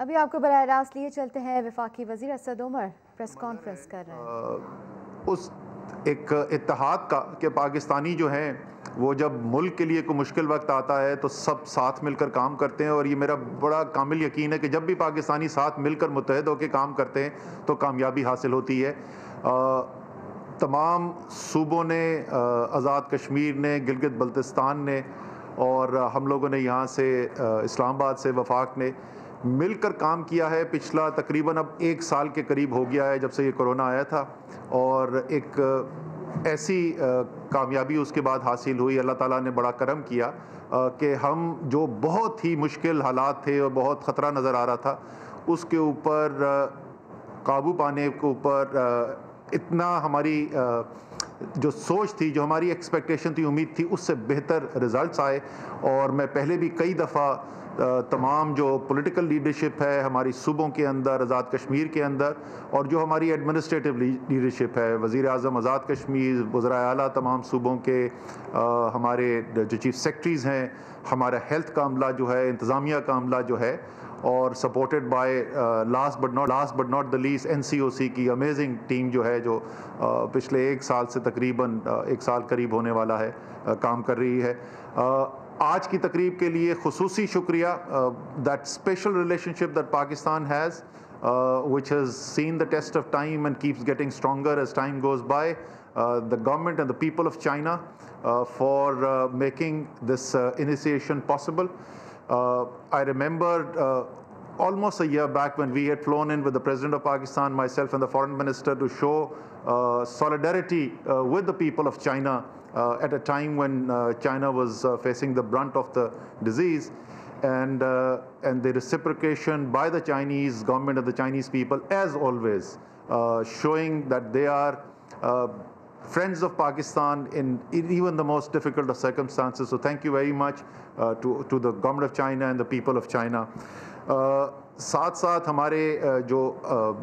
अभी आपको बराह रास्त लिए चलते हैं, वफाकी वज़ीर असद उमर प्रेस कॉन्फ्रेंस कर रहे हैं। उस एक इत्तेहाद का कि पाकिस्तानी जो हैं वो जब मुल्क के लिए कोई मुश्किल वक्त आता है तो सब साथ मिलकर काम करते हैं, और ये मेरा बड़ा कामिल यकीन है कि जब भी पाकिस्तानी साथ मिलकर मुत्तहद होकर काम करते हैं तो कामयाबी हासिल होती है। तमाम सूबों ने, आज़ाद कश्मीर ने, गिलगित बल्तिस्तान ने, और हम लोगों ने यहाँ से इस्लामाबाद से वफाक ने मिलकर काम किया है। पिछला तकरीबन अब 1 साल के करीब हो गया है जब से ये कोरोना आया था, और एक ऐसी कामयाबी उसके बाद हासिल हुई। अल्लाह ताला ने बड़ा करम किया कि हम जो बहुत ही मुश्किल हालात थे और बहुत ख़तरा नज़र आ रहा था, उसके ऊपर काबू पाने के ऊपर इतना हमारी जो सोच थी, जो हमारी एक्सपेक्टेशन थी, उम्मीद थी, उससे बेहतर रिज़ल्ट्स आए। और मैं पहले भी कई दफ़ा तमाम जो पॉलिटिकल लीडरशिप है हमारी सूबों के अंदर, आज़ाद कश्मीर के अंदर, और जो हमारी एडमिनिस्ट्रेटिव लीडरशिप है, वज़ीर आज़म आज़ाद कश्मीर, वज़राए आला तमाम सूबों के, हमारे जो चीफ सेक्रेटरीज़ हैं, हमारा हेल्थ का अमला जो है, इंतज़ामिया का अमला जो है, और supported by last but not the least NCOC की अमेजिंग टीम जो है, जो पिछले 1 साल से तकरीबन 1 साल करीब होने वाला है काम कर रही है। आज की तकरीब के लिए खुसूसी शुक्रिया, that special relationship that Pakistan has which has seen the test of time and keeps getting stronger as time goes by. The government and the people of China for making this initiation possible. I remember almost a year back when we had flown in with the President of Pakistan, myself and the Foreign Minister, to show solidarity with the people of China at a time when China was facing the brunt of the disease. And the reciprocation by the Chinese government and the Chinese people, as always, showing that they are friends of Pakistan in even the most difficult of circumstances. So thank you very much to the government of China and the people of China. साथ साथ हमारे जो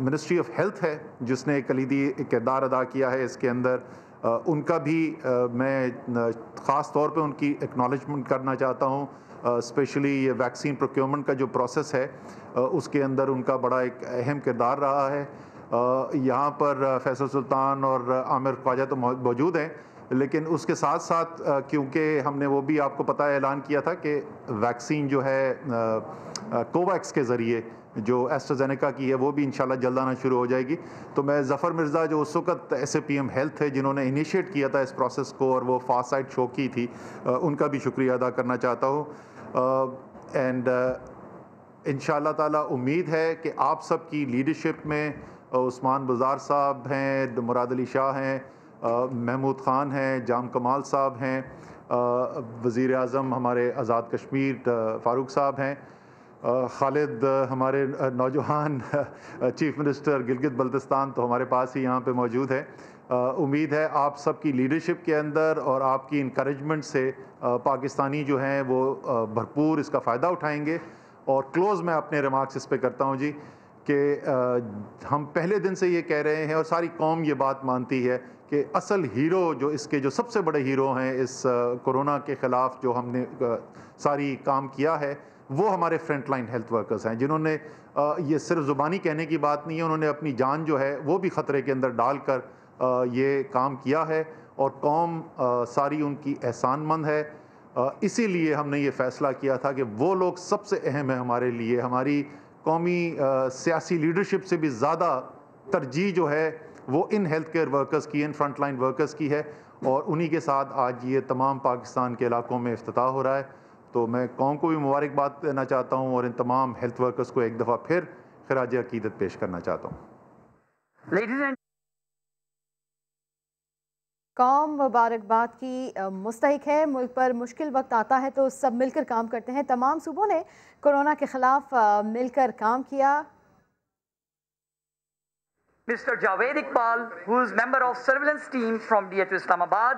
ministry of health है, जिसने एक कलीदी किरदार अदा किया है इसके अंदर, उनका भी मैं ख़ास तौर पे उनकी एक्नॉलेजमेंट करना चाहता हूँ। स्पेशली ये वैक्सीन प्रोक्योरमेंट का जो प्रोसेस है, उसके अंदर उनका बड़ा एक अहम किरदार रहा है। यहाँ पर फैसल सुल्तान और आमिर ख्वाजा तो मौजूद हैं, लेकिन उसके साथ साथ क्योंकि हमने वो भी आपको पता है ऐलान किया था कि वैक्सीन जो है कोवैक्स के ज़रिए जो एस्ट्राजेनेका की है, वो भी इंशाल्लाह जल्द आना शुरू हो जाएगी। तो मैं ज़फ़र मिर्ज़ा, जो उस वक्त SAPM हेल्थ है जिन्होंने इनिशिएट किया था इस प्रोसेस को और वो फास्ट साइड शो की थी, उनका भी शुक्रिया अदा करना चाहता हूँ। एंड इंशाल्लाह ताला उम्मीद है कि आप सब की लीडरशिप में उस्मान बुज़ार साहब हैं, मुराद अली शाह हैं, महमूद ख़ान हैं, जाम कमाल साहब हैं, वज़ीर आज़म हमारे आज़ाद कश्मीर फ़ारूक साहब हैं, खालिद हमारे नौजवान चीफ मिनिस्टर गिलगित बल्तिस्तान तो हमारे पास ही यहाँ पे मौजूद है। उम्मीद है आप सब की लीडरशिप के अंदर और आपकी इनकरेजमेंट से पाकिस्तानी जो हैं वो भरपूर इसका फ़ायदा उठाएंगे। और क्लोज़ मैं अपने रिमार्क्स इस पे करता हूँ जी, कि हम पहले दिन से ये कह रहे हैं और सारी कौम ये बात मानती है कि असल हीरो, जो इसके जो सबसे बड़े हीरो हैं इस कोरोना के ख़िलाफ़ जो हमने सारी काम किया है, वो हमारे फ्रंट लाइन हेल्थ वर्कर्स हैं, जिन्होंने ये सिर्फ ज़ुबानी कहने की बात नहीं है, उन्होंने अपनी जान जो है वो भी ख़तरे के अंदर डालकर ये काम किया है, और कौम सारी उनकी एहसानमंद है। इसीलिए हमने ये फ़ैसला किया था कि वो लोग सबसे अहम है हमारे लिए। हमारी कौमी सियासी लीडरशिप से भी ज़्यादा तरजीह जो है वो इन हेल्थ केयर वर्कर्स की, इन फ्रंट लाइन वर्कर्स की है, और उन्हीं के साथ आज ये तमाम पाकिस्तान के इलाकों में इफ्तिताह हो रहा है। तो मैं कौम को भी मुबारकबाद देना चाहता हूँ और इन तमाम हेल्थ वर्कर्स को एक दफ़ा फिर खिराज अकीदत पेश करना चाहता हूँ। कौम मुबारकबाद की मुस्तहिक है। मुल्क पर मुश्किल वक्त आता है तो सब मिलकर काम करते हैं। तमाम सूबों ने कोरोना के खिलाफ मिलकर काम किया। Mr. Javed Iqbal, who is member of surveillance team from DHU Islamabad,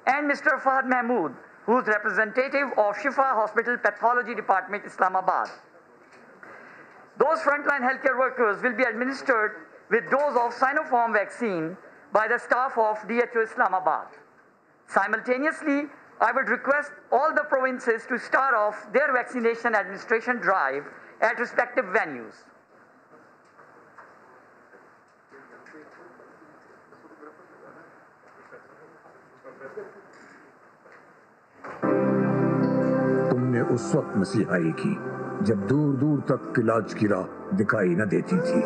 and Mr. Fahad Mahmood, who is representative of Shifa Hospital Pathology Department, Islamabad. Those frontline healthcare workers will be administered with dose of Sinopharm vaccine by the staff of DHU Islamabad. Simultaneously, I would request all the provinces to start off their vaccination administration drive at respective venues. तुमने उस वक्त मसीहाई की जब दूर दूर तक इलाज की राह दिखाई न देती थी।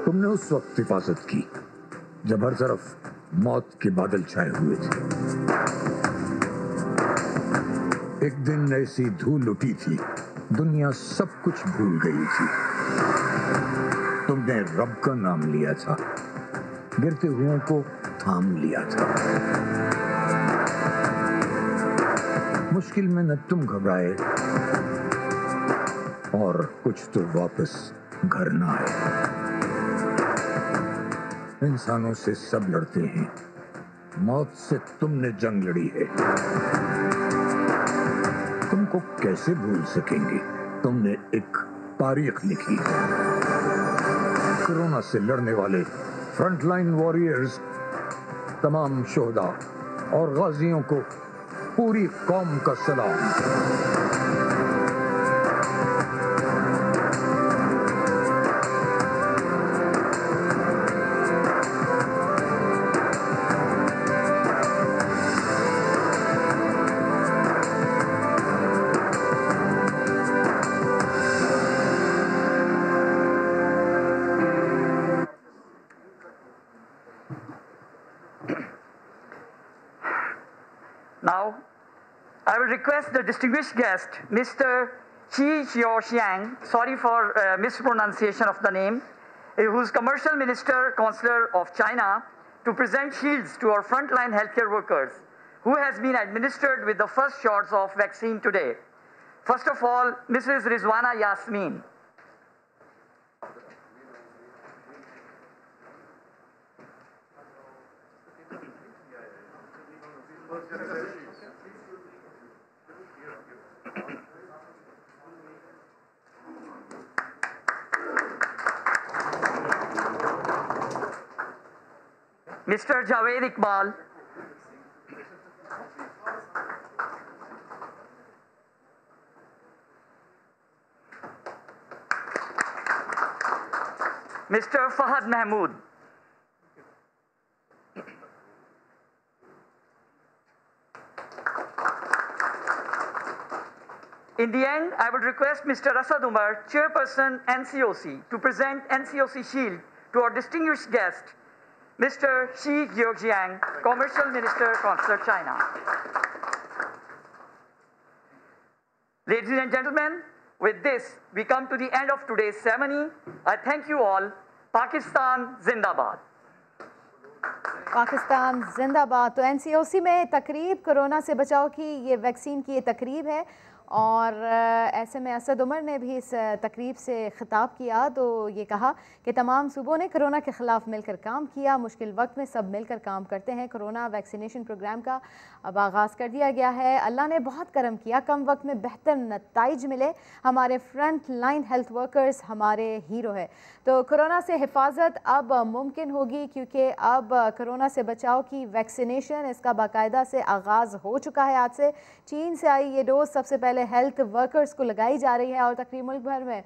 तुमने उस वक्त हिफाजत की जब हर तरफ मौत के बादल छाए हुए थे। एक दिन ऐसी धूल उठी थी, दुनिया सब कुछ भूल गई थी। तुमने रब का नाम लिया था, गिरते हुओं को थाम लिया था। मुश्किल में न तुम घबराए और कुछ तो वापस घर न आए। इंसानों से सब लड़ते हैं, मौत से तुमने जंग लड़ी है। तुमको कैसे भूल सकेंगे? तुमने एक तारीख लिखी है। कोरोना से लड़ने वाले फ्रंटलाइन वॉरियर्स, तमाम शोहदा और गाजियों को पूरी कौम का सलाम। Now, I will request the distinguished guest, Mr. Qi Xiaoxiang, sorry for mispronunciation of the name, who is Commercial Minister, Consular of China, to present shields to our frontline healthcare workers, who has been administered with the first shots of vaccine today. First of all, Mrs. Rizwana Yasmin. Mr. Javed Iqbal. Mr. Fahad Mahmood. In the end, I would request Mr. Asad Umar, Chairperson NCOC, to present NCOC Shield to our distinguished guest, Mr. Xi Jiang, Commercial Minister, Consular China. Ladies and gentlemen, with this, we come to the end of today's ceremony. I thank you all. Pakistan Zindabad. Pakistan जिंदाबाद। तो NCOC में तकरीब, corona से बचाव की ये vaccine की ये तकरीब है और ऐसे में असद उमर ने भी इस तकरीब से ख़िताब किया तो ये कहा कि तमाम सूबों ने कोरोना के ख़िलाफ़ मिलकर काम किया। मुश्किल वक्त में सब मिलकर काम करते हैं। कोरोना वैक्सीनेशन प्रोग्राम का अब आगाज़ कर दिया गया है। अल्लाह ने बहुत करम किया, कम वक्त में बेहतर नताइज मिले। हमारे फ्रंट लाइन हेल्थ वर्कर्स हमारे हीरो है। तो कोरोना से हिफाजत अब मुमकिन होगी क्योंकि अब कोरोना से बचाव की वैक्सीनेशन इसका बाकायदा से आगाज़ हो चुका है। आज से चीन से आई ये डोज सबसे पहले हेल्थ वर्कर्स को लगाई जा रही है और तकरीबन मुल्क भर में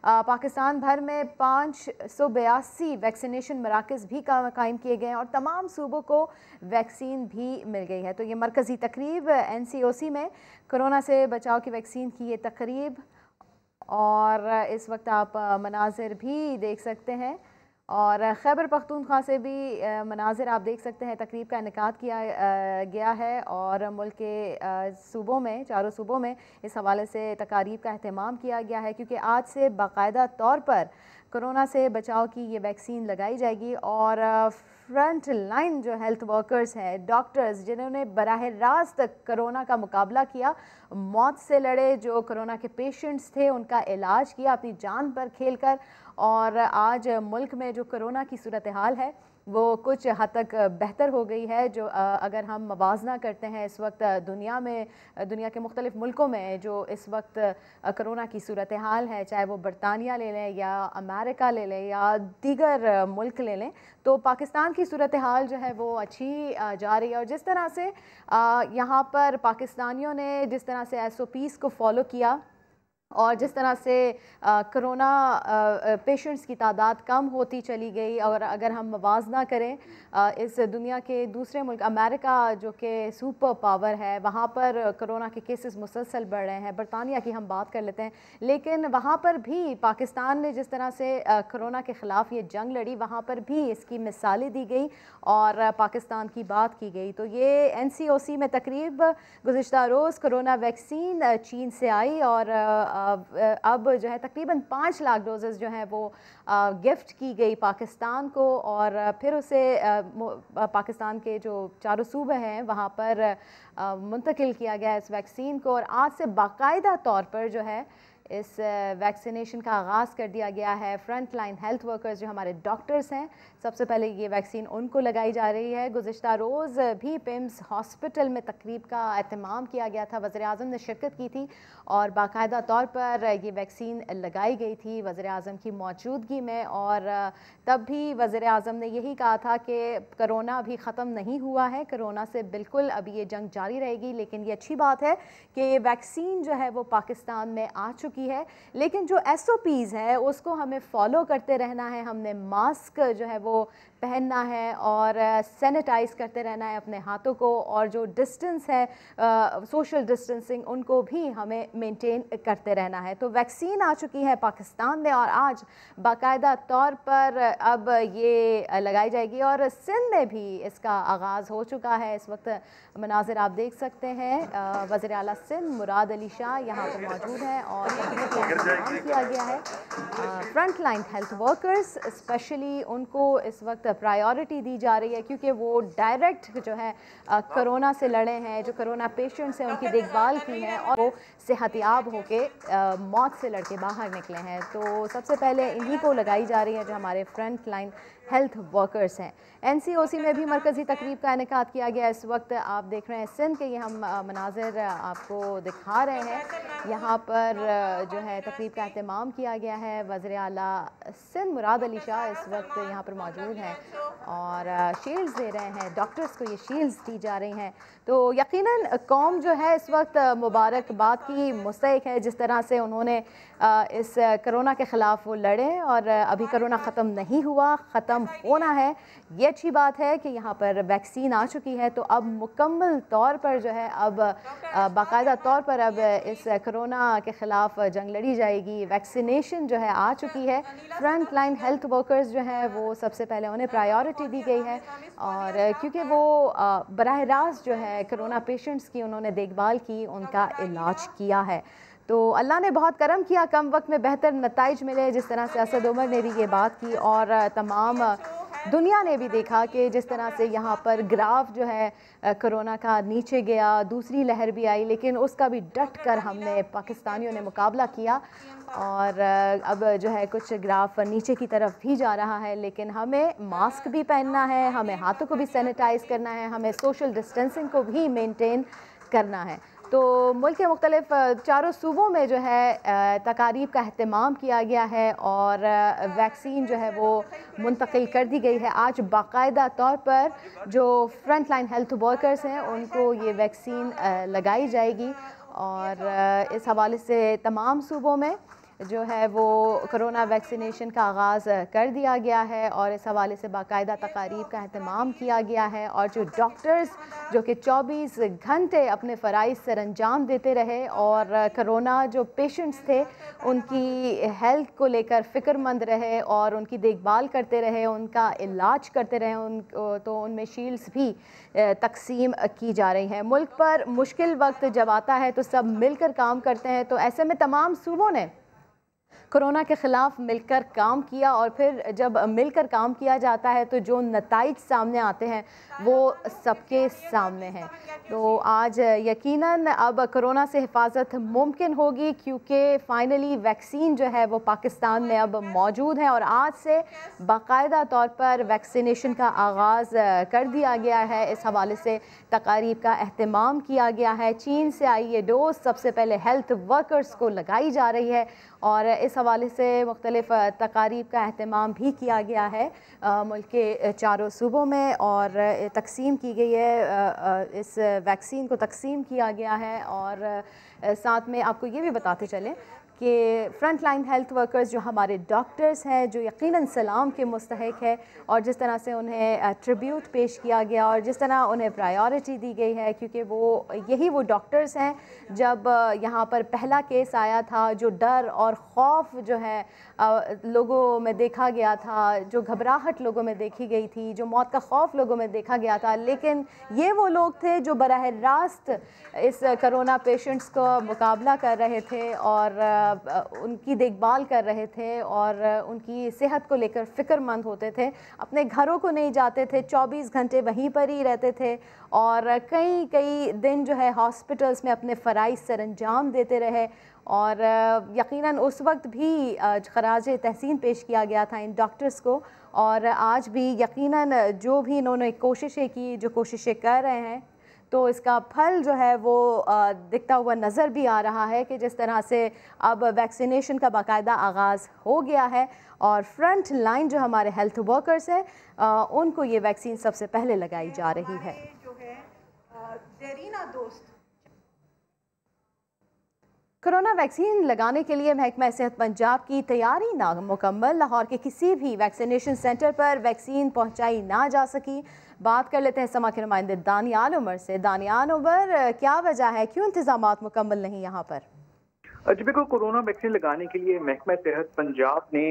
पाकिस्तान भर में 582 वैक्सीनेशन मराकज़ भी कायम किए गए हैं और तमाम सूबों को वैक्सीन भी मिल गई है। तो ये मरकज़ी तकरीब एनसीओसी में कोरोना से बचाव की वैक्सीन की ये तकरीब और इस वक्त आप मनाजिर भी देख सकते हैं और खैबर पख्तूनख्वा से भी मनाजिर आप देख सकते हैं। तकरीब का इनेकाद किया गया है और मुल्क के सूबों में, चारों सूबों में इस हवाले से तकारीब का अहतमाम किया गया है क्योंकि आज से बाकायदा तौर पर कोरोना से बचाव की ये वैक्सीन लगाई जाएगी और फ्रंट लाइन जो हेल्थ वर्कर्स हैं, डॉक्टर्स जिन्होंने बराह रास्त कोरोना का मुकाबला किया, मौत से लड़े, जो कोरोना के पेशेंट्स थे उनका इलाज किया अपनी जान पर खेलकर और आज मुल्क में जो कोरोना की सूरत हाल है वो कुछ हद तक बेहतर हो गई है। जो अगर हम मवाजना करते हैं इस वक्त दुनिया में, दुनिया के मुख्तलिफ मुल्कों में जो इस वक्त कोरोना की सूरत हाल है, चाहे वो बरतानिया ले लें या अमेरिका ले लें या दीगर मुल्क ले लें, तो पाकिस्तान की सूरत हाल जो है वो अच्छी जा रही है। और जिस तरह से यहाँ पर पाकिस्तानियों ने जिस तरह से SOPs को फॉलो किया और जिस तरह से कोरोना पेशेंट्स की तादाद कम होती चली गई, और अगर हम मवाजना करें इस दुनिया के दूसरे मुल्क अमेरिका जो कि सुपर पावर है, वहाँ पर कोरोना के केसेस मुसलसल बढ़ रहे हैं। बरतानिया की हम बात कर लेते हैं, लेकिन वहाँ पर भी पाकिस्तान ने जिस तरह से कोरोना के ख़िलाफ़ ये जंग लड़ी, वहाँ पर भी इसकी मिसालें दी गई और पाकिस्तान की बात की गई। तो ये NCOC में तकरीब गुज़िश्ता रोज़ कोरोना वैक्सीन चीन से आई और अब जो है तकरीबन 5 लाख डोजेज़ जो हैं वो गिफ्ट की गई पाकिस्तान को, और फिर उसे पाकिस्तान के जो चारों सूबे हैं वहाँ पर मुंतकिल किया गया है इस वैक्सीन को। और आज से बाकायदा तौर पर जो है इस वैक्सीनेशन का आगाज़ कर दिया गया है। फ्रंट लाइन हेल्थ वर्कर्स जो हमारे डॉक्टर्स हैं, सबसे पहले ये वैक्सीन उनको लगाई जा रही है। गुज़िश्ता रोज़ भी पिम्स हॉस्पिटल में तकरीब का एहतमाम किया गया था, वज़ीर-ए-आज़म ने शिरकत की थी और बाकायदा तौर पर ये वैक्सीन लगाई गई थी वज़ीर-ए-आज़म की मौजूदगी में। और तब भी वज़ीर-ए-आज़म ने यही कहा था कि कोरोना अभी ख़त्म नहीं हुआ है, कोरोना से बिल्कुल अभी ये जंग जारी रहेगी। लेकिन ये अच्छी बात है कि वैक्सीन जो है वो पाकिस्तान में आ चुकी है, लेकिन जो SOPs है उसको हमें फॉलो करते रहना है। हमने मास्क जो है वो पहनना है और सैनिटाइज करते रहना है अपने हाथों को, और जो डिस्टेंस है सोशल डिस्टेंसिंग उनको भी हमें मेंटेन करते रहना है। तो वैक्सीन आ चुकी है पाकिस्तान में और आज बाकायदा तौर पर अब ये लगाई जाएगी, और सिंध में भी इसका आगाज़ हो चुका है। इस वक्त मनाजिर आप देख सकते हैं, वज़ीर आला सिंध मुराद अली शाह यहाँ पर मौजूद हैं और काम किया गया है। Front line health workers specially उनको इस वक्त प्रायोरिटी दी जा रही है, क्योंकि वो डायरेक्ट जो है कोरोना से लड़े हैं, जो कोरोना पेशेंट्स हैं उनकी देखभाल की है और वो सेहतियाब होके मौत से लड़के बाहर निकले हैं। तो सबसे पहले इन्हीं को लगाई जा रही है जो हमारे फ्रंट लाइन हेल्थ वर्कर्स हैं। NCOC में भी मरकज़ी तकरीब का इनेकाद किया गया। इस वक्त आप देख रहे हैं सिंध के ये हम मनाजिर आपको दिखा रहे हैं। यहाँ पर जो है तकरीब का एहतमाम किया गया है। वज़ीर आला सिंध मुराद अली शाह इस वक्त यहाँ पर मौजूद हैं और शील्ड्स दे रहे हैं, डॉक्टर्स को ये शील्ड्स दी जा रही हैं। तो यकीनन कौम जो है इस वक्त मुबारकबाद की मुस्तहिक है, जिस तरह से उन्होंने इस कोरोना के ख़िलाफ़ वो लड़े और अभी कोरोना ख़त्म नहीं हुआ, ख़त्म होना है। ये अच्छी बात है कि यहाँ पर वैक्सीन आ चुकी है, तो अब मुकम्मल तौर पर जो है अब बाकायदा तौर पर अब इस कोरोना के ख़िलाफ़ जंग लड़ी जाएगी। वैक्सीनेशन जो है आ चुकी है। फ्रंट लाइन हेल्थ वर्कर्स जो है वो सबसे पहले उन्हें प्रायोरिटी दी गई है, और क्योंकि वो बराह रास्त जो है कोरोना पेशेंट्स की उन्होंने देखभाल की, उनका इलाज किया है। तो अल्लाह ने बहुत करम किया, कम वक्त में बेहतर नताइज मिले। जिस तरह से असद उमर ने भी ये बात की और तमाम दुनिया ने भी देखा कि जिस तरह से यहाँ पर ग्राफ जो है कोरोना का नीचे गया, दूसरी लहर भी आई, लेकिन उसका भी डट कर हमने पाकिस्तानियों ने मुकाबला किया और अब जो है कुछ ग्राफ नीचे की तरफ भी जा रहा है। लेकिन हमें मास्क भी पहनना है, हमें हाथों को भी सैनिटाइज़ करना है, हमें सोशल डिस्टेंसिंग को भी मेंटेन करना है। तो मुल्क के मुख्तलिफ चारों सूबों में जो है तकारीब का अहतमाम किया गया है और वैक्सीन जो है वो मुंतकिल कर दी गई है। आज बाकायदा तौर पर जो फ्रंट लाइन हेल्थ वर्कर्स हैं उनको ये वैक्सीन लगाई जाएगी, और इस हवाले से तमाम सूबों में जो है वो कोरोना वैक्सीनेशन का आगाज़ कर दिया गया है और इस हवाले से बाकायदा तकारीब का एहतमाम किया गया है। और जो डॉक्टर्स जो कि 24 घंटे अपने फ़राइज़ सर अंजाम देते रहे और कोरोना जो पेशेंट्स थे उनकी हेल्थ को लेकर फ़िक्रमंद रहे और उनकी देखभाल करते रहे, उनका इलाज करते रहे, तो उनमें शील्ड्स भी तकसीम की जा रही हैं। मुल्क पर मुश्किल वक्त जब आता है तो सब मिलकर काम करते हैं, तो ऐसे में तमाम सूबों ने कोरोना के ख़िलाफ़ मिलकर काम किया, और फिर जब मिलकर काम किया जाता है तो जो नताइज सामने आते हैं वो सबके सामने हैं। तो आज यकीनन अब कोरोना से हिफाजत मुमकिन होगी, क्योंकि फ़ाइनली वैक्सीन जो है वो पाकिस्तान में अब मौजूद है और आज से बाकायदा तौर पर वैक्सीनेशन का आगाज़ कर दिया गया है। इस हवाले से तकारीब का एहतमाम किया गया है। चीन से आई ये डोज सबसे पहले हेल्थ वर्कर्स को लगाई जा रही है और इस हवाले से मुख्तलिफ तकारीब का एहतमाम भी किया गया है मुल्क के चारों सूबों में, और तकसीम की गई है, इस वैक्सीन को तकसीम किया गया है। और साथ में आपको ये भी बताते चलें कि फ्रंट लाइन हेल्थ वर्कर्स जो हमारे डॉक्टर्स हैं, जो यकीनन सलाम के मुस्तहिक है, और जिस तरह से उन्हें ट्रिब्यूट पेश किया गया और जिस तरह उन्हें प्रायोरिटी दी गई है, क्योंकि यही वो डॉक्टर्स हैं जब यहाँ पर पहला केस आया था, जो डर और खौफ जो है लोगों में देखा गया था, जो घबराहट लोगों में देखी गई थी, जो मौत का खौफ लोगों में देखा गया था, लेकिन ये वो लोग थे जो बराह रास्त इस कोरोना पेशेंट्स को मुकाबला कर रहे थे और उनकी देखभाल कर रहे थे और उनकी सेहत को लेकर फ़िक्रमंद होते थे। अपने घरों को नहीं जाते थे, 24 घंटे वहीं पर ही रहते थे और कई दिन जो है हॉस्पिटल्स में अपने फ़राइज़ सरअंजाम देते रहे। और यकीनन उस वक्त भी खराज तहसीन पेश किया गया था इन डॉक्टर्स को, और आज भी यकीनन जो भी इन्होंने कोशिशें की, जो कोशिशें कर रहे हैं, तो इसका फल जो है वो दिखता हुआ नज़र भी आ रहा है कि जिस तरह से अब वैक्सीनेशन का बाकायदा आगाज़ हो गया है और फ्रंट लाइन जो हमारे हेल्थ वर्कर्स हैं उनको ये वैक्सीन सबसे पहले लगाई जा रही है। जो है ज़रीना दोस्त कोरोना वैक्सीन लगाने के लिए महकमा सेहत पंजाब की तैयारी नामुकम्मल, लाहौर के किसी भी वैक्सीनेशन सेंटर पर वैक्सीन पहुंचाई ना जा सकी। बात कर लेते हैं समा के नुमाइंदे दानियाल उमर से। दानियाल उमर, क्या वजह है, क्यों इंतजामात मुकम्मल नहीं यहाँ पर? जी बिल्कुल, कोरोना वैक्सीन लगाने के लिए महकमा सेहत पंजाब ने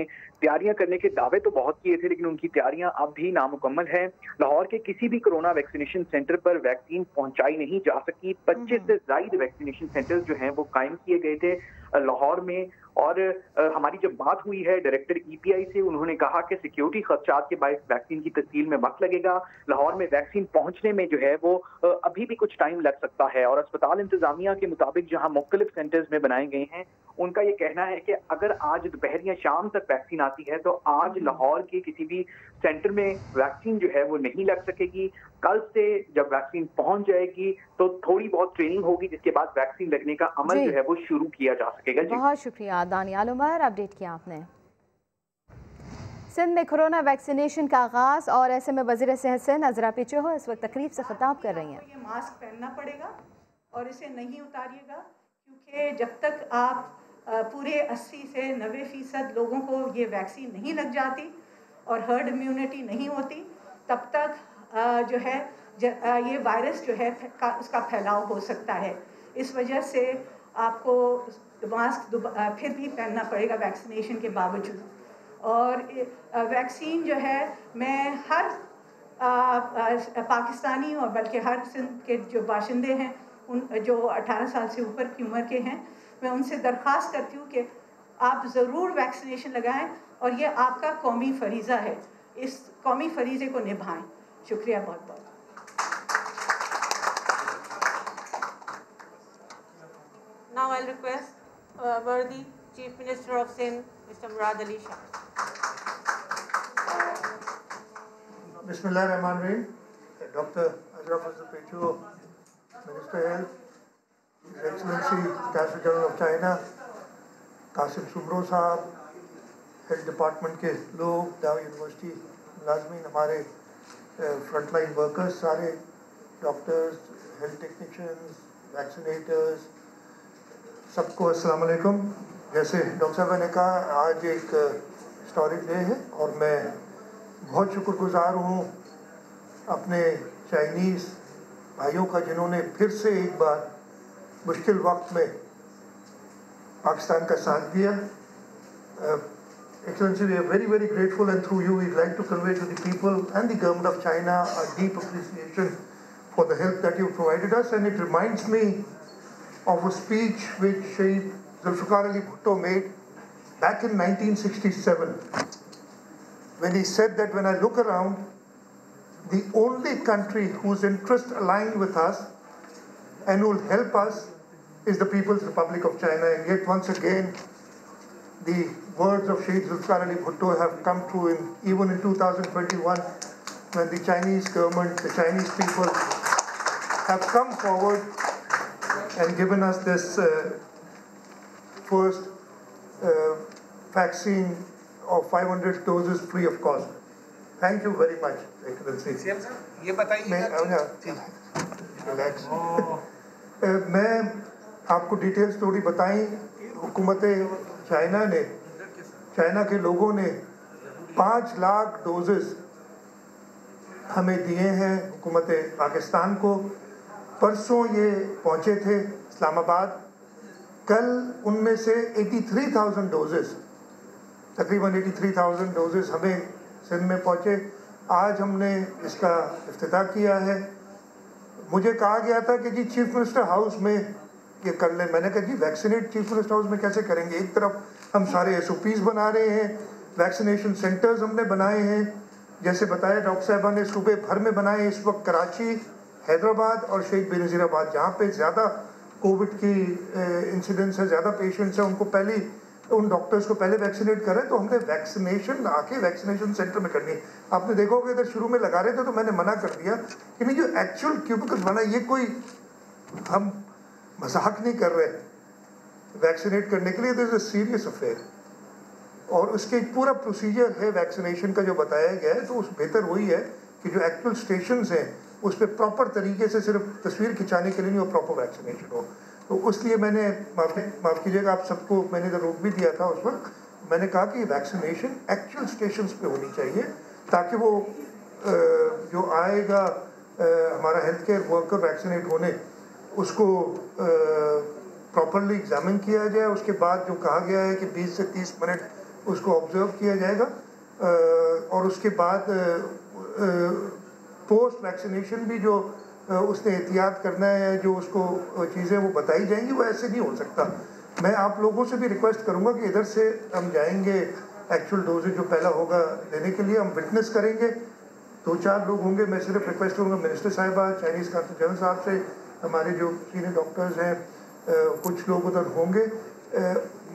तैयारियां करने के दावे तो बहुत किए थे, लेकिन उनकी तैयारियां अब भी नामुकम्मल हैं। लाहौर के किसी भी कोरोना वैक्सीनेशन सेंटर पर वैक्सीन पहुंचाई नहीं जा सकी। 25 से ज्यादा वैक्सीनेशन सेंटर जो हैं वो कायम किए गए थे लाहौर में। और हमारी जब बात हुई है डायरेक्टर EPI से, उन्होंने कहा कि सिक्योरिटी खदशात के बायस वैक्सीन की तस्दील में वक्त लगेगा। लाहौर में वैक्सीन पहुंचने में जो है वो अभी भी कुछ टाइम लग सकता है। और अस्पताल इंतजामिया के मुताबिक जहां मुख्तलिफ सेंटर्स में बनाए गए हैं, उनका ये कहना है कि अगर आज दोपहर या शाम तक वैक्सीन आती है तो आज लाहौर के किसी भी सेंटर में वैक्सीन जो है वो नहीं लग सकेगी। कल से जब वैक्सीन पहुंच जाएगी तो थोड़ी बहुत ट्रेनिंग होगी, जिसके बाद वैक्सीन लगने का अमल जो है वो शुरू किया जा सकेगा। बहुत शुक्रिया दानियाल उमर, अपडेट किया आपने। सिंध में कोरोना वैक्सीनेशन का आगाज़ और ऐसे में वज़ीर सेहत से नजरा पीछे हो इस वक्त तकरीब से खिताब कर रही हैं। ये मास्क पहनना पड़ेगा और इसे नहीं उतारिएगा, क्योंकि जब तक आप पूरे 80 से 90% लोगों को ये वैक्सीन नहीं लग जाती और हर्ड इम्यूनिटी नहीं होती, तब तक जो है ये वायरस जो है उसका फैलाव हो सकता है। इस वजह से आपको मास्क फिर भी पहनना पड़ेगा वैक्सीनेशन के बावजूद। और वैक्सीन जो है मैं हर पाकिस्तानी और बल्कि हर सिंध के जो बाशिंदे हैं, उन जो 18 साल से ऊपर की उम्र के हैं, मैं उनसे दरख्वास्त करती हूँ कि आप ज़रूर वैक्सीनेशन लगाएं और ये आपका कौमी फरीज़ा है, इस कौमी फरीज़े को निभाएं। शुक्रिया बहुत बहुत। Now I'll request worthy Chief Minister of Sindh, Mr. Murad Ali Shah. Bismillahirrahmanirrahim. Dr. Ashraf Pecho, Minister of Health, His Excellency Chancellor General of China, Qasim Sumro साहब, हेल्थ डिपार्टमेंट के लोग, दावा यूनिवर्सिटी मुलाजमीन, हमारे फ्रंट लाइन वर्कर्स, सारे doctors, health technicians, vaccinators, सबको अस्सलाम वालेकुम। जैसे डॉक्टर साहब ने कहा, आज एक हिस्टोरिक डे है और मैं बहुत शुक्रगुजार हूँ अपने चाइनीज़ भाइयों का, जिन्होंने फिर से एक बार मुश्किल वक्त में पाकिस्तान का साथ दिया। Excellency, we are very, very grateful, and through you we'd like to convey to the people and the government of China a deep appreciation for the help that you provided us. And it reminds me of a speech which Shaheed Zulfikar Ali Bhutto made back in 1967, when he said that when I look around, the only country whose interests align with us and who will help us is the People's Republic of China. And yet once again, the words of Shaheed Zulfikar Ali Bhutto have come true even in 2021, when the Chinese government, the Chinese people have come forward and given us this first vaccine of 500 doses free of cost. Thank you very much, Excellency. CM sir, ये बताइए। मैं आपको details थोड़ी बताई हुकूमत China के लोगों ने 5 लाख डोजेस हमें दिए हैं हुकूमत पाकिस्तान को। परसों ये पहुँचे थे इस्लामाबाद। कल उनमें से 83,000 डोजेस, तकरीबन 83,000 डोजेस हमें सिंध में पहुँचे। आज हमने इसका इफ्तिताह किया है। मुझे कहा गया था कि जी चीफ मिनिस्टर हाउस में ये कर लें। मैंने कहा जी वैक्सीनेट चीफ मिनिस्टर हाउस में कैसे करेंगे? एक तरफ हम सारे SOPs बना रहे हैं, वैक्सीनेशन सेंटर्स हमने बनाए हैं, जैसे बताया डॉक्टर साहबा ने सूबे भर में बनाए। इस वक्त कराची, हैदराबाद और शहीद बेनज़ीराबाद जहाँ पे ज़्यादा कोविड की इंसिडेंस है, ज़्यादा पेशेंट्स हैं, उनको पहले उन डॉक्टर्स को पहले वैक्सीनेट करें। तो हमने वैक्सीनेशन आके वैक्सीनेशन सेंटर में करनी है। आपने देखा होगा इधर शुरू में लगा रहे थे तो मैंने मना कर दिया कि नहीं, जो एक्चुअल क्यूबिकल बना, ये कोई हम मजाक नहीं कर रहे वैक्सीनेट करने के लिए। This is a serious affair और उसके एक पूरा प्रोसीजर है वैक्सीनेशन का जो बताया गया है। तो उस बेहतर वही है कि जो एक्चुअल स्टेशंस हैं उस पर प्रॉपर तरीके से सिर्फ तस्वीर खिंचाने के लिए नहीं, वो प्रॉपर वैक्सीनेशन हो। तो उसलिए मैंने माफ़ कीजिएगा आप सबको, मैंने तो रोक भी दिया था उस वक्त। मैंने कहा कि वैक्सीनेशन एक्चुअल स्टेशंस पे होनी चाहिए ताकि वो जो आएगा हमारा हेल्थ केयर वर्कर वैक्सीनेट होने, उसको प्रॉपरली एग्जामिन किया जाए। उसके बाद जो कहा गया है कि 20 से 30 मिनट उसको ऑब्जर्व किया जाएगा और उसके बाद पोस्ट वैक्सीनेशन भी जो उसने एहतियात करना है, जो उसको चीज़ें वो बताई जाएंगी, वो ऐसे नहीं हो सकता। मैं आप लोगों से भी रिक्वेस्ट करूंगा कि इधर से हम जाएंगे एक्चुअल डोजेज जो पहला होगा देने के लिए, हम विटनेस करेंगे। 2-4 लोग होंगे। मैं सिर्फ रिक्वेस्ट करूँगा मिनिस्टर साहिबा, चाइनीज़ काउंसिल जनरल साहब से, हमारे जो सीनियर डॉक्टर्स हैं, कुछ लोग उधर होंगे।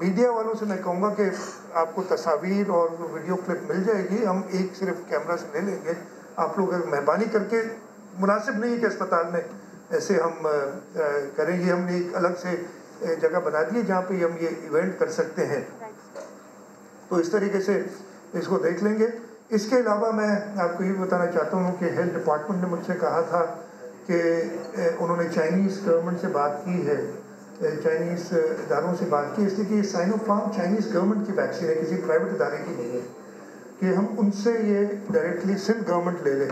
मीडिया वालों से मैं कहूँगा कि आपको तस्वीर और वीडियो क्लिप मिल जाएगी, हम एक सिर्फ कैमरा से ले लेंगे। आप लोग अगर मेहरबानी करके, मुनासिब नहीं है कि अस्पताल में ऐसे हम करेंगे। हमने एक अलग से जगह बना दी है जहाँ पे हम ये इवेंट कर सकते हैं। तो इस तरीके से इसको देख लेंगे। इसके अलावा मैं आपको ये बताना चाहता हूँ कि हेल्थ डिपार्टमेंट ने मुझसे कहा था कि उन्होंने चाइनीज़ गवर्नमेंट से बात की है, चाइनीज़ इदारों से बात की, इसलिए कि ये साइनोफार्म चाइनीज़ गवर्नमेंट की वैक्सीन है, किसी प्राइवेट इदारे की नहीं है, कि हम उनसे ये डायरेक्टली सिंध गवर्नमेंट ले लें।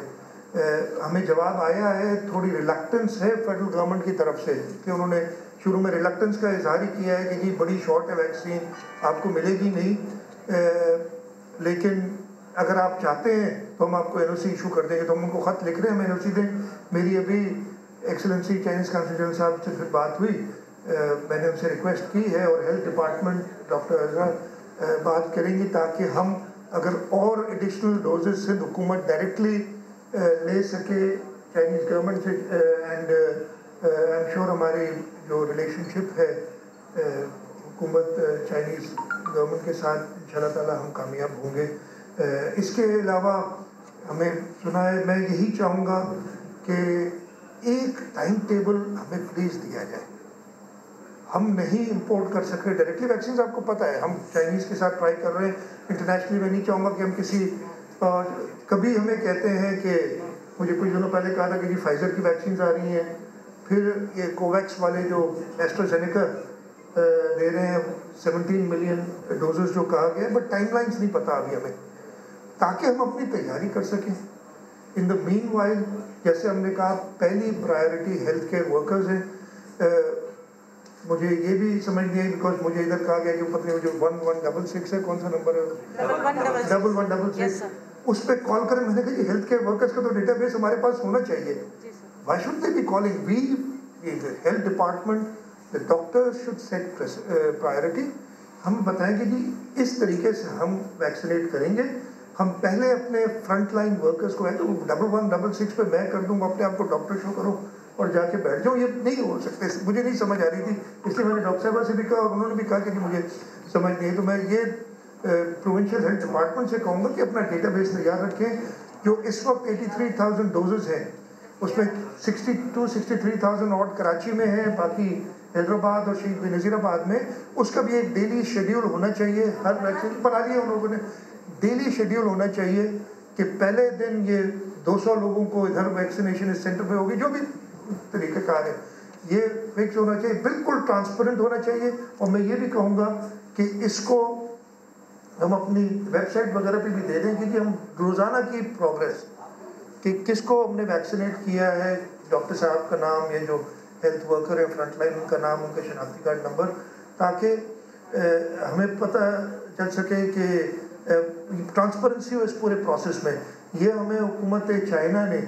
हमें जवाब आया है, थोड़ी रिलक्टेंस है फेडरल गवर्नमेंट की तरफ से कि उन्होंने शुरू में रिलक्टेंस का इजहार ही किया है कि जी बड़ी शॉर्ट है वैक्सीन, आपको मिलेगी नहीं, लेकिन अगर आप चाहते हैं तो हम आपको NOC इशू कर देंगे। तो हम उनको ख़त लिख रहे हैं, हम NOC दें। मेरी अभी एक्सेलेंसी चाइनीज़ काउंसिल जनरल साहब से फिर बात हुई, मैंने उनसे रिक्वेस्ट की है और हेल्थ डिपार्टमेंट डॉक्टर अजहर बात करेंगे ताकि हम अगर और एडिशनल डोजेज से हुकूमत डायरेक्टली ले सके चाइनीज़ गवर्नमेंट से। एंड आई एम श्योर हमारी जो रिलेशनशिप है हुकूमत चाइनीज़ गवर्नमेंट के साथ, इंशाल्लाह ताला हम कामयाब होंगे। इसके अलावा हमें सुना है, मैं यही चाहूँगा कि एक टाइम टेबल हमें प्लीज़ दिया जाए। हम नहीं इंपोर्ट कर सकते डायरेक्टली वैक्सीन, आपको पता है हम चाइनीज़ के साथ ट्राई कर रहे हैं इंटरनेशनली। मैं नहीं चाहूँगा कि हम किसी कभी हमें कहते हैं कि मुझे कुछ दिनों पहले कहा था कि जी फाइज़र की वैक्सीन आ रही हैं, फिर ये कोवैक्स वाले जो एस्ट्राजेनेका दे रहे हैं 17 मिलियन डोजेस जो कहा गया है, बट टाइमलाइंस नहीं पता अभी हमें, ताकि हम अपनी तैयारी कर सकें। इन द मीन वाइल, जैसे हमने कहा, पहली प्रायोरिटी हेल्थ केयर वर्कर्स हैं। मुझे ये भी समझ नहीं आई, बिकॉज मुझे इधर कहा गया कि पता नहीं जो 1166 है, कौन सा नंबर है, 1166, उस पर कॉल करें। मैंने कहा जी हेल्थ केयर वर्कर्स का तो डेटाबेस हमारे पास होना चाहिए। Why should they be calling? We health department, the doctors should set priority. हम बताएंगे जी इस तरीके से हम वैक्सीनेट करेंगे। हम पहले अपने फ्रंट लाइन वर्कर्स को, 1166 पे मैं कर दूँगा, अपने आप को डॉक्टर शो करो और जाके बैठ जाओ, ये नहीं हो सकते। मुझे नहीं समझ आ रही थी, इसलिए मैंने डॉक्टर साहबा से भी कहा और उन्होंने भी कहा कि मुझे समझ नहीं है। तो मैं ये प्रोविंशियल हेल्थ डिपार्टमेंट से कहूँगा कि अपना डेटाबेस तैयार रखें। जो इस वक्त 83,000 डोजेज हैं, उसमें 62-63,000 और कराची में है, बाकी हैदराबाद और शहीद बेनज़ीराबाद में। उसका भी एक डेली शेड्यूल होना चाहिए। हर वैक्सीन बना लिया उन लोगों ने, डेली शेड्यूल होना चाहिए कि पहले दिन ये 200 लोगों को इधर वैक्सीनेशन इस सेंटर पे होगी, जो भी तरीक़ेकार है। ये फिक्स होना चाहिए, बिल्कुल ट्रांसपेरेंट होना चाहिए। और मैं ये भी कहूँगा कि इसको हम अपनी वेबसाइट वगैरह पे भी दे दें, क्योंकि हम रोज़ाना की प्रोग्रेस कि किसको हमने वैक्सीनेट किया है, डॉक्टर साहब का नाम, ये जो हेल्थ वर्कर है फ्रंटलाइन उनका नाम, उनका शनाख्ती कार्ड नंबर, ताकि हमें पता चल सके कि ट्रांसपेरेंसी हो इस पूरे प्रोसेस में। ये हमें हुकूमत चाइना ने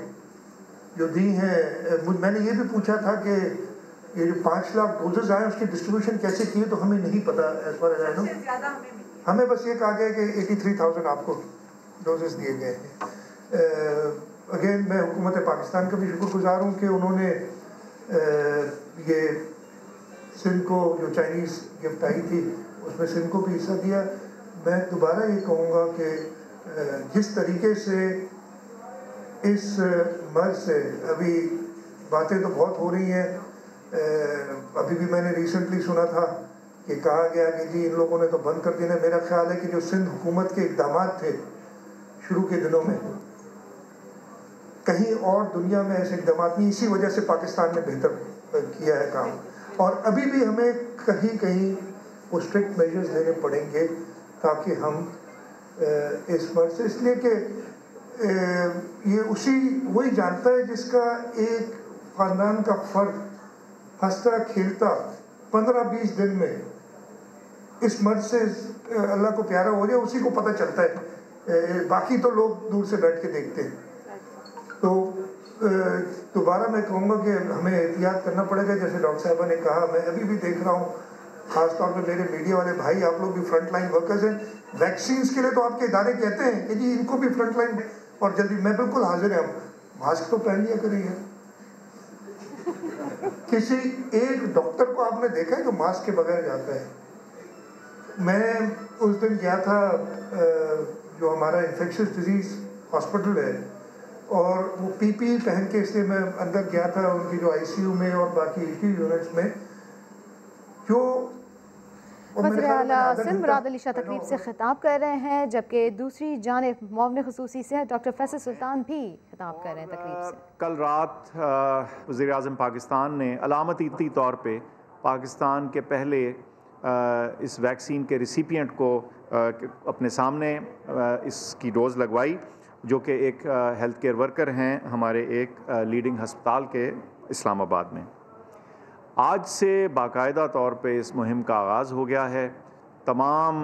जो दी हैं, मैंने ये भी पूछा था कि ये जो 5 लाख डोजेज आए उसकी डिस्ट्रीब्यूशन कैसे की, तो हमें नहीं पता as far as I know. हमें बस ये कहा गया कि 83,000 आपको डोजेस दिए गए हैं। अगेन मैं हुकूमत पाकिस्तान का भी शुक्रगुजार हूँ कि उन्होंने ये सिंध को जो चाइनीज़ गिफ्ट आई थी उसमें सिंध को भी हिस्सा दिया। मैं दोबारा ये कहूँगा कि जिस तरीके से इस मर्ज से अभी बातें तो बहुत हो रही हैं, अभी भी मैंने रिसेंटली सुना था कि कहा गया कि जी इन लोगों ने तो बंद कर दिया। मेरा ख्याल है कि जो सिंध हुकूमत के इक़दाम थे शुरू के दिनों में, कहीं और दुनिया में ऐसे इक़दाम नहीं, इसी वजह से पाकिस्तान ने बेहतर किया है काम। और अभी भी हमें कहीं कहीं वो स्ट्रिक्ट मेजर्स लेने पड़ेंगे ताकि हम इस मर्ज से, इसलिए कि ये वही जानता है जिसका एक ख़ानदान का फ़र्द हंसता खेलता 15-20 दिन में इस मर्ज से अल्लाह को प्यारा हो जाए, उसी को पता चलता है, बाकी तो लोग दूर से बैठ के देखते हैं। तो दोबारा मैं कहूँगा कि हमें एहतियात करना पड़ेगा, जैसे डॉक्टर साहबा ने कहा। मैं अभी भी देख रहा हूँ, ख़ासतौर पर मेरे मीडिया वाले भाई, आप लोग भी फ्रंट लाइन वर्कर्स हैं। वैक्सीन्स के लिए तो आपके इदारे कहते हैं कि जी इनको भी फ्रंट लाइन, और जल्दी मैं बिल्कुल हाजिर है। मास्क तो पहन लिया करिए। किसी एक डॉक्टर को आपने देखा है जो मास्क के बगैर जाता है? मैं उस दिन गया था जो हमारा इन्फेक्शियस डिजीज़ हॉस्पिटल है, और वो पीपी पहन के, इसलिए मैं अंदर गया था उनकी जो आईसीयू में और बाकी यूनिट्स में, जो वज़ीर आला सिंध मुराद अली शाह तकरीब से खिताब कर रहे हैं, जबकि दूसरी जानिब मुआविन ख़ुसूसी सेहत डॉक्टर फैसल सुल्तान भी खिताब कर रहे हैं तकरीब से। कल रात वज़ीर आज़म पाकिस्तान ने अलामती तौर पे पाकिस्तान के पहले इस वैक्सीन के रिसिपिएंट को अपने सामने इसकी डोज़ लगवाई, जो कि एक हेल्थ केयर वर्कर हैं हमारे एक लीडिंग हस्पताल के इस्लामाबाद में। आज से बाकायदा तौर पे इस मुहिम का आगाज़ हो गया है। तमाम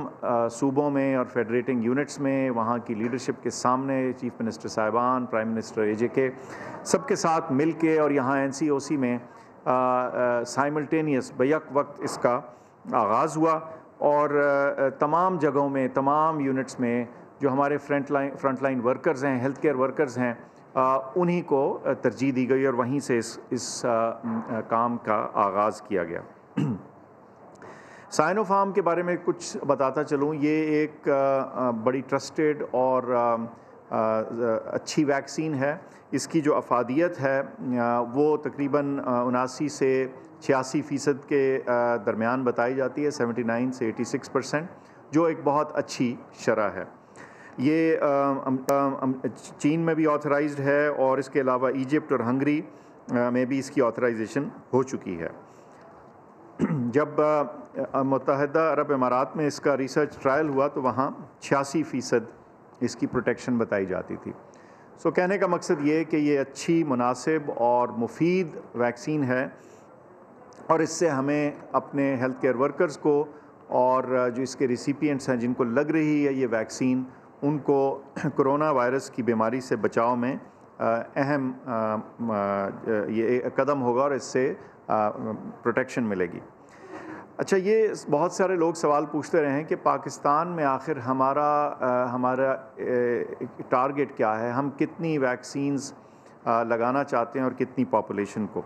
सूबों में और फेडरेटिंग यूनिट्स में वहाँ की लीडरशिप के सामने चीफ़ मिनिस्टर साहिबान, प्राइम मिनिस्टर AJK सबके साथ मिल के, और यहाँ NCOC में साइमल्टेनियस बैक वक्त इसका आगाज़ हुआ, और तमाम जगहों में, तमाम यूनिट्स में जो हमारे फ्रंट लाइन वर्कर्स हैं, हेल्थ केयर वर्कर्स हैं, उन्हीं को तरजीह दी गई और वहीं से इस काम का आगाज़ किया गया। साइनोफार्म के बारे में कुछ बताता चलूँ। ये एक बड़ी ट्रस्टेड और अच्छी वैक्सीन है। इसकी जो अफादियत है वो तकरीबन 79 से 86% के दरमियान बताई जाती है, 79 से 86%, जो एक बहुत अच्छी शरह है। ये चीन में भी ऑथराइज्ड है, और इसके अलावा इजिप्ट और हंगरी में भी इसकी ऑथराइजेशन हो चुकी है। जब मुत्तहदा अरब इमारात में इसका रिसर्च ट्रायल हुआ तो वहाँ 86% इसकी प्रोटेक्शन बताई जाती थी। सो कहने का मकसद ये है कि ये अच्छी, मुनासिब और मुफीद वैक्सीन है, और इससे हमें अपने हेल्थ केयर वर्कर्स को और जो इसके रिसिपिएंट्स हैं जिनको लग रही है ये वैक्सीन, उनको कोरोना वायरस की बीमारी से बचाव में अहम ये कदम होगा और इससे प्रोटेक्शन मिलेगी। अच्छा, ये बहुत सारे लोग सवाल पूछते रहे हैं कि पाकिस्तान में आखिर हमारा टारगेट क्या है, हम कितनी वैक्सीन्स लगाना चाहते हैं और कितनी पॉपुलेशन को।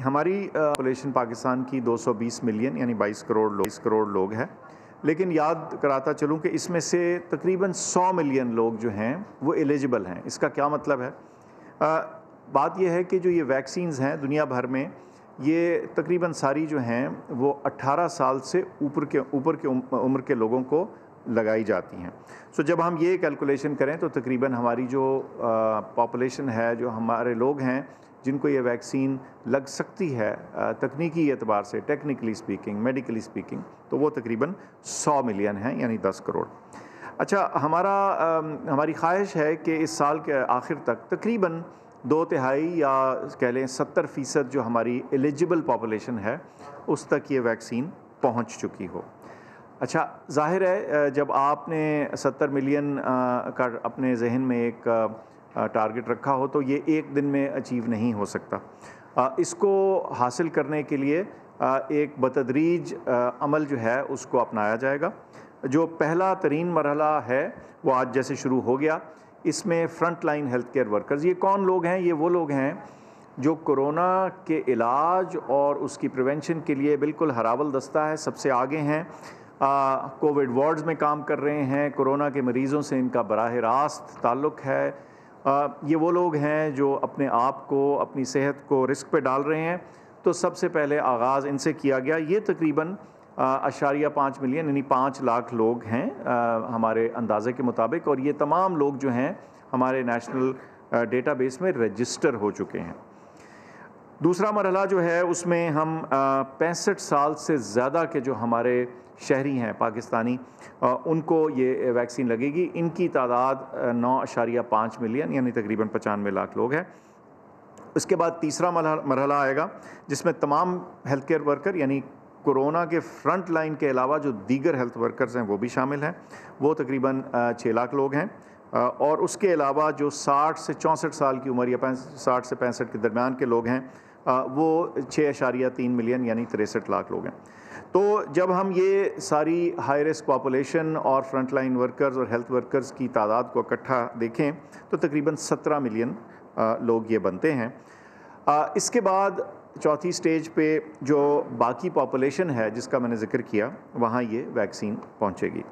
हमारी पॉपुलेशन पाकिस्तान की 220 मिलियन यानी 22 करोड़ लोग हैं, लेकिन याद कराता चलूँ कि इसमें से तकरीबन 100 मिलियन लोग जो हैं वो एलिजिबल हैं। इसका क्या मतलब है? बात यह है कि जो ये वैक्सीन्स हैं दुनिया भर में, ये तकरीबन सारी जो हैं वो 18 साल से ऊपर के उम्र के लोगों को लगाई जाती हैं। सो जब हम ये कैलकुलेशन करें तो तकरीबन हमारी जो पॉपुलेशन है, जो हमारे लोग हैं जिनको ये वैक्सीन लग सकती है तकनीकी एतबार से, टेक्निकली स्पीकिंग, मेडिकली स्पीकिंग, तो वो तकरीबन 100 मिलियन हैं, यानी 10 करोड़। अच्छा, हमारी ख्वाहिश है कि इस साल के आखिर तक तकरीबन 2/3 या कह लें 70% जो हमारी एलिजिबल पॉपुलेशन है उस तक ये वैक्सीन पहुंच चुकी हो। अच्छा, ज़ाहिर है जब आपने 70 मिलियन का अपने जहन में एक टारगेट रखा हो तो ये एक दिन में अचीव नहीं हो सकता। इसको हासिल करने के लिए एक बतदरीज अमल जो है उसको अपनाया जाएगा। जो पहला तरीन मरहला है वो आज जैसे शुरू हो गया। इसमें front line health care workers, ये कौन लोग हैं? ये वो लोग हैं जो कोरोना के इलाज और उसकी प्रिवेंशन के लिए बिल्कुल हरावल दस्ता है, सबसे आगे हैं। कोविड वार्ड्स में काम कर रहे हैं, कोरोना के मरीज़ों से इनका बराह रास्त ताल्लुक़ है। ये वो लोग हैं जो अपने आप को, अपनी सेहत को रिस्क पे डाल रहे हैं। तो सबसे पहले आगाज़ इनसे किया गया। ये तकरीबन 0.5 मिलियन यानी 5 लाख लोग हैं हमारे अंदाज़े के मुताबिक, और ये तमाम लोग जो हैं हमारे नेशनल डेटाबेस में रजिस्टर हो चुके हैं। दूसरा मरहला जो है उसमें हम 65 साल से ज़्यादा के जो हमारे शहरी हैं पाकिस्तानी, उनको ये वैक्सीन लगेगी। इनकी तादाद 9.5 मिलियन यानी तकरीबन 95 लाख लोग हैं। उसके बाद तीसरा मरहला आएगा जिसमें तमाम हेल्थ केयर वर्कर यानी कोरोना के फ्रंट लाइन के अलावा जो दीगर हेल्थ वर्कर्स हैं वो भी शामिल हैं। वो तकरीबन 6 लाख लोग हैं। और उसके अलावा जो 60 से 64 साल की उम्र या 60 से 65 के दरमियान के लोग हैं वो 6.3 मिलियन यानी 63 लाख लोग हैं। तो जब हम ये सारी हाई रिस्क पॉपुलेशन और फ्रंट लाइन वर्कर्स और हेल्थ वर्कर्स की तादाद को इकट्ठा देखें तो तकरीबन 17 मिलियन लोग ये बनते हैं। इसके बाद चौथी स्टेज पे जो बाकी पॉपुलेशन है जिसका मैंने ज़िक्र किया, वहाँ ये वैक्सीन पहुँचेगी।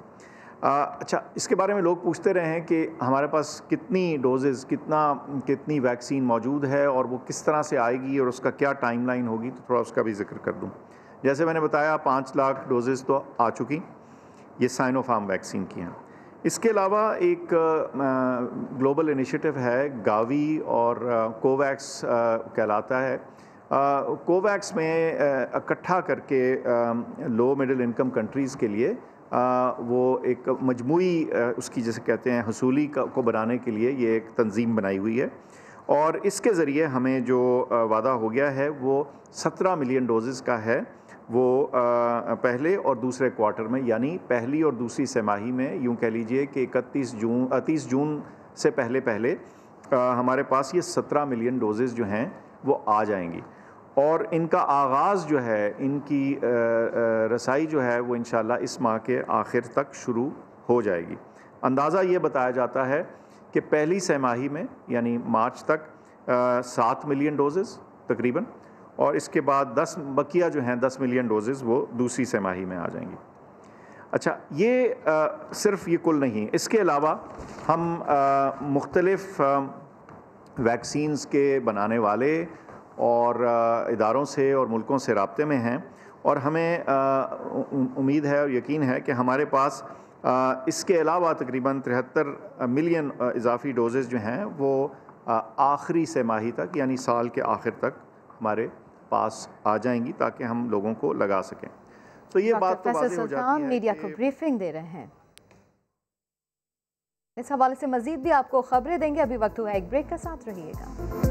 अच्छा, इसके बारे में लोग पूछते रहे हैं कि हमारे पास कितनी डोजेज़, कितनी वैक्सीन मौजूद है और वो किस तरह से आएगी और उसका क्या टाइमलाइन होगी, तो थोड़ा उसका भी जिक्र कर दूं। जैसे मैंने बताया 5 लाख डोजेज़ तो आ चुकी, ये साइनोफार्म वैक्सीन की हैं। इसके अलावा एक ग्लोबल इनिशिएटिव है गावी और कोवैक्स कहलाता है। कोवैक्स में इकट्ठा करके लो मिडिल इनकम कंट्रीज़ के लिए वो एक मजमूई उसकी जैसे कहते हैं हसूली को बनाने के लिए ये एक तंजीम बनाई हुई है, और इसके ज़रिए हमें जो वादा हो गया है वो 17 मिलियन डोजेज़ का है। वो पहले और दूसरे क्वार्टर में यानी पहली और दूसरी तिमाही में, यूँ कह लीजिए कि 30 जून से पहले हमारे पास ये 17 मिलियन डोजेज़ जो हैं वो आ जाएंगी। और इनका आगाज़ जो है, इनकी रसाई जो है वो इंशाल्लाह इस माह के आखिर तक शुरू हो जाएगी। अंदाज़ा ये बताया जाता है कि पहली तिमाही में यानी मार्च तक 7 मिलियन डोजेज़ तकरीबन, और इसके बाद 10 मिलियन डोजेज़ वो दूसरी तिमाही में आ जाएंगी। अच्छा, ये सिर्फ ये कुल नहीं, इसके अलावा हम मुख्तलिफ़ वैक्सीन्स के बनाने वाले और इदारों से और मुल्कों से राब्ते में हैं, और हमें उम्मीद है और यकीन है कि हमारे पास इसके अलावा तकरीबन 73 मिलियन इजाफ़ी डोजेज़ जो हैं वो आखिरी तिमाही तक यानी साल के आखिर तक हमारे पास आ जाएंगी ताकि हम लोगों को लगा सकें। तो ये बात तो वाज़ेह हो जाती है। मीडिया को ब्रीफिंग दे रहे हैं। इस हवाले से मज़ीद भी आपको खबरें देंगे। अभी वक्त हुआ एक ब्रेक का, साथ रहिएगा।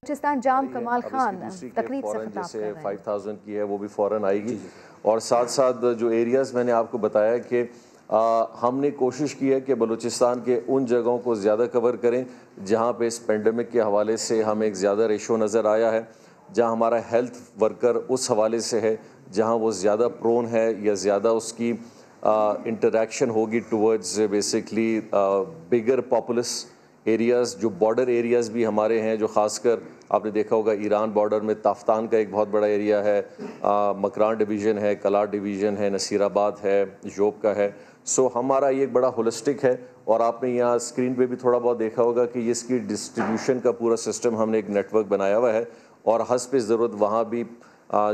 बलूचिस्तान जाम कमाल खान तकरीब से खिताब जैसे कर रहे हैं। 5000 की है वो भी फ़ौरन आएगी। और साथ साथ जो एरियाज़ मैंने आपको बताया कि हमने कोशिश की है कि बलूचिस्तान के उन जगहों को ज़्यादा कवर करें जहाँ पे इस पेंडेमिक के हवाले से हमें एक ज़्यादा रेशो नज़र आया है, जहाँ हमारा हेल्थ वर्कर उस हवाले से है जहाँ वो ज़्यादा प्रोन है या ज़्यादा उसकी इंटरेक्शन होगी टुवर्ड्स बेसिकली बिगर पॉपुलस एरियाज़, जो बॉर्डर एरियाज़ भी हमारे हैं, जो ख़ासकर आपने देखा होगा ईरान बॉर्डर में ताफ्तान का एक बहुत बड़ा एरिया है, मकरान डिवीज़न है, कलार डिवीज़न है, नसीराबाद है, जोब का है। सो हमारा ये एक बड़ा होलिस्टिक है। और आपने यहाँ स्क्रीन पे भी थोड़ा बहुत देखा होगा कि इसकी डिस्ट्रीब्यूशन का पूरा सिस्टम हमने एक नेटवर्क बनाया हुआ है। और हस्ब ज़रूरत वहाँ भी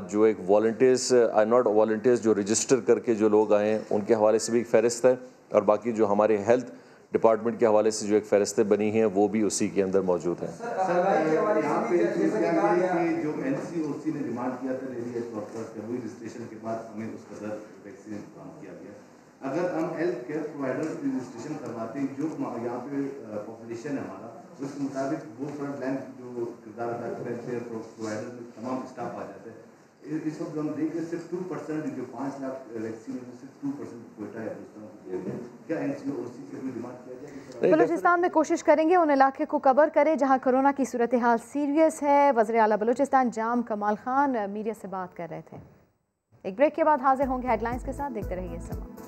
जो एक वॉलंटियर्स नॉट वॉलंटियर्स जो रजिस्टर करके जो लोग आए हैं उनके हवाले से भी एक फ़हरिस्त है, और बाकी जो हमारे हेल्थ डिपार्टमेंट के हवाले से जो एक फ़हरिस्तें बनी हैं वो भी उसी के अंदर मौजूद हैं। यहाँ पे जो NCOC ने डिमांड किया था लेडी रजिस्ट्रेशन के बाद हमें उस कदर वैक्सीन काम किया गया। अगर हम हेल्थ केयर प्रोवाइडर रजिस्ट्रेशन करवाते हैं, जो यहाँ पे पॉपुलेशन है हमारा, उसके मुताबिक वो फ्रंट लाइन जो किरदार अदा कर रहे हैं प्रोवाइडर में तमाम स्टाफ आ जाता है। इस वक्त हम देखें सिर्फ 2% जो 5 लाख वैक्सीन है सिर्फ 2% कोटा है क्या NCOC से भी डिमांड किया जाए? बलूचिस्तान में कोशिश करेंगे उन इलाके को कवर करें जहां कोरोना की सूरत हाल सीरियस है। वज़ीर आला बलूचिस्तान जाम कमाल खान मीडिया से बात कर रहे थे। एक ब्रेक के बाद हाजिर होंगे हेडलाइंस के साथ, देखते रहिए समा।